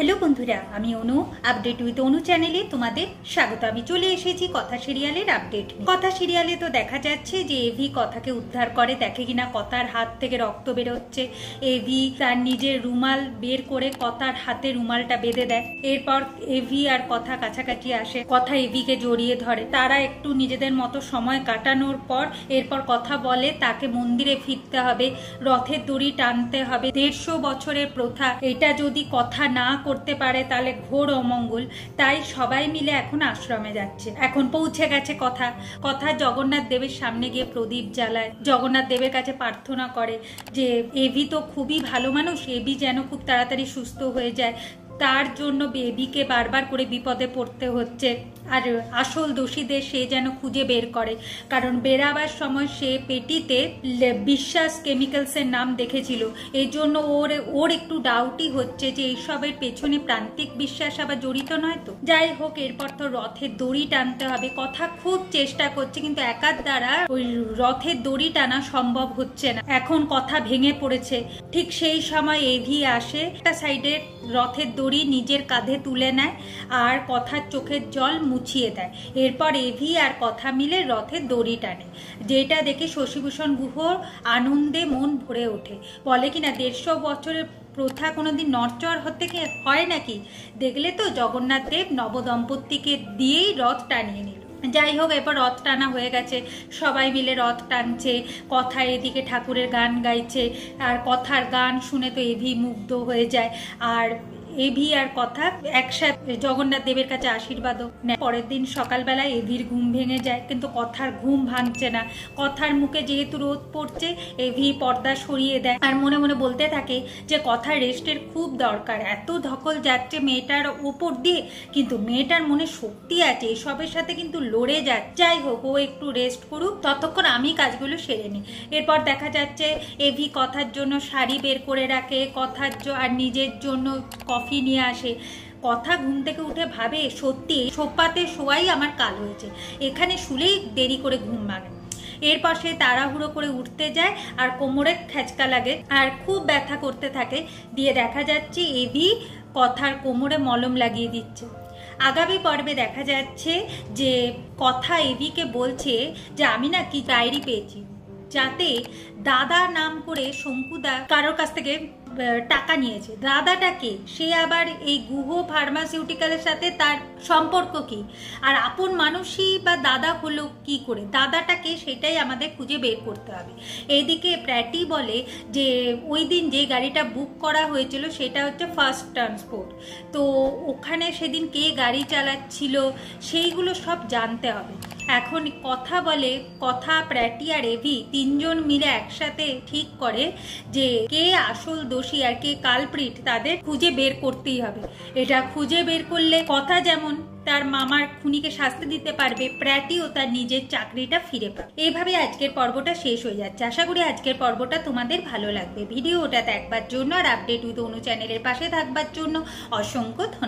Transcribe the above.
Hello বন্ধুরা, আমি অনু। Update with অনু চ্যানেলে তোমাদের স্বাগত। আমি চলে এসেছি কথা সিরিয়ালের আপডেট। কথা সিরিয়ালে তো দেখা যাচ্ছে যে এভি কথাকে উদ্ধার করে, দেখে কিনা কথার হাত থেকে রক্ত বেরোচ্ছে। এভি তার নিজের রুমাল বের করে কথার হাতে রুমালটা বেঁধে দেয়। এরপর এভি আর কথা কাছাকাছি আসে, কথা এভিকে জড়িয়ে ধরে। তারা একটু নিজেদের মতো সময় কাটানোর পর এরপর কথা বলে তাকে মন্দিরে ফিরতে হবে, রথের দড়ি টানতে হবে। 150 বছরের প্রথা, এটা যদি কথা না করতে পারে তাহলে ঘোর অমঙ্গল। তাই সবাই মিলে এখন আশ্রমে যাচ্ছে। এখন পৌঁছে গেছে কথা জগন্নাথ দেবের সামনে গিয়ে প্রদীপ জ্বালায়, জগন্নাথ দেবের কাছে প্রার্থনা করে যে এভি তো খুবই ভালো মানুষ, এভি যেন খুব তাড়াতাড়ি সুস্থ হয়ে যায়। তার জন্য বেবিকে বারবার করে বিপদে পড়তে হচ্ছে, আর আসল দোষীদের সে যেন খুঁজে বের করে। কারণ বেরাবার সময় সে পেটিতে বিশ্বাস কেমিক্যালসের নাম দেখেছিল, এই জন্য ওর একটু ডাউটই হচ্ছে যে এইসবের পেছনে প্রান্তিক বিশ্বাস আবার জড়িত নয় তো। যাই হোক, এরপর তো রথের দড়ি টানতে হবে। কথা খুব চেষ্টা করছে কিন্তু একার দ্বারা ওই রথের দড়ি টানা সম্ভব হচ্ছে না। এখন কথা ভেঙে পড়েছে। ঠিক সেই সময় এভি আসে, একটা সাইডে রথের দড়ি নিজের কাঁধে তুলে নেয় আর কথার চোখের জল মুছিয়ে দেয়। এরপর এভি আর কথা মিলে রথের দড়ি টানে, যেটা দেখে শশীভূষণ গুহর আনন্দে মন ভরে ওঠে। বলে কিনা 150 বছরের প্রথা কোনোদিন নড়চড় হতে হয় নাকি? দেখলে তো জগন্নাথ দেব নবদম্পতিকে দিয়েই রথ টানিয়ে নিল। যাই হোক, এরপর রথ টানা হয়ে গেছে, সবাই মিলে রথ টানছে। কথা এদিকে ঠাকুরের গান গাইছে, আর কথার গান শুনে তো এভি মুগ্ধ হয়ে যায়। আর এভি আর কথা একসাথে জগন্নাথ দেবের কাছে আশীর্বাদও নেয়। পরের দিন সকালবেলা এভির ঘুম ভেঙে যায়, কিন্তু কথার ঘুম ভাঙছে না। কথার মুখে যেহেতু রোদ পড়ছে, এভি পর্দা সরিয়ে দেয় আর মনে মনে বলতে থাকে যে কথার রেস্টের খুব দরকার। এত ধকল যাচ্ছে মেয়েটার ওপর দিয়ে, কিন্তু মেয়েটার মনে শক্তি আছে, এসবের সাথে কিন্তু লড়ে যাচ্ছে। যাই হোক, ও একটু রেস্ট করুক, ততক্ষণ আমি কাজগুলো সেরে নিই। এরপর দেখা যাচ্ছে এভি কথার জন্য শাড়ি বের করে রাখে, কথার আর নিজের জন্য কফি নিয়ে আসে। কথা ঘুম থেকে উঠে ভাবে, সত্যি সোফাতে শোয়াই আমার কাল হয়েছে, এখানে শুলেই দেরি করে ঘুম ভাঙে। এরপর সে তাড়াহুড়ো করে উঠতে যায় আর কোমরে খেচকা লাগে আর খুব ব্যথা করতে থাকে। দিয়ে দেখা যাচ্ছে এভি কথার কোমরে মলম লাগিয়ে দিচ্ছে। আগামী পর্বে দেখা যাচ্ছে যে কথা এভিকে বলছে যে আমি না কি ডায়েরি পেয়েছি, যাতে দাদা নাম করে শঙ্কুদা কারোর কাছ থেকে টাকা নিয়েছে। দাদাটাকে সে আবার এই গুহ ফার্মাসিউটিক্যালের সাথে তার সম্পর্ক কি, আর আপন মানুষই বা দাদা হলো কি করে দাদাটাকে, সেটাই আমাদের খুঁজে বের করতে হবে। এইদিকে প্র্যাটি বলে যে ওই দিন যে গাড়িটা বুক করা হয়েছিল সেটা হচ্ছে ফার্স্ট ট্রান্সপোর্ট, তো ওখানে সেদিন কে গাড়ি চালাচ্ছিল সেইগুলো সব জানতে হবে। এখন কথা বলে, কথা প্র্যাটি আর এভি তিনজন মিলে একসাথে ঠিক করে যে কে আসল দোষী আর কে কালপ্রিট তাদের খুঁজে বের করতেই হবে। এটা খুঁজে বের করলে কথা যেমন তার মামার খুনিকে শাস্তি দিতে পারবে, প্র্যাটিও তার নিজের চাকরিটা ফিরে পাবে। এইভাবে আজকের পর্বটা শেষ হয়ে যাচ্ছে। আশা করি আজকের পর্বটা তোমাদের ভালো লাগবে। ভিডিওটা দেখবার জন্য আর আপডেট উইথ অনু চ্যানেলের পাশে থাকবার জন্য অসংখ্য ধন্যবাদ।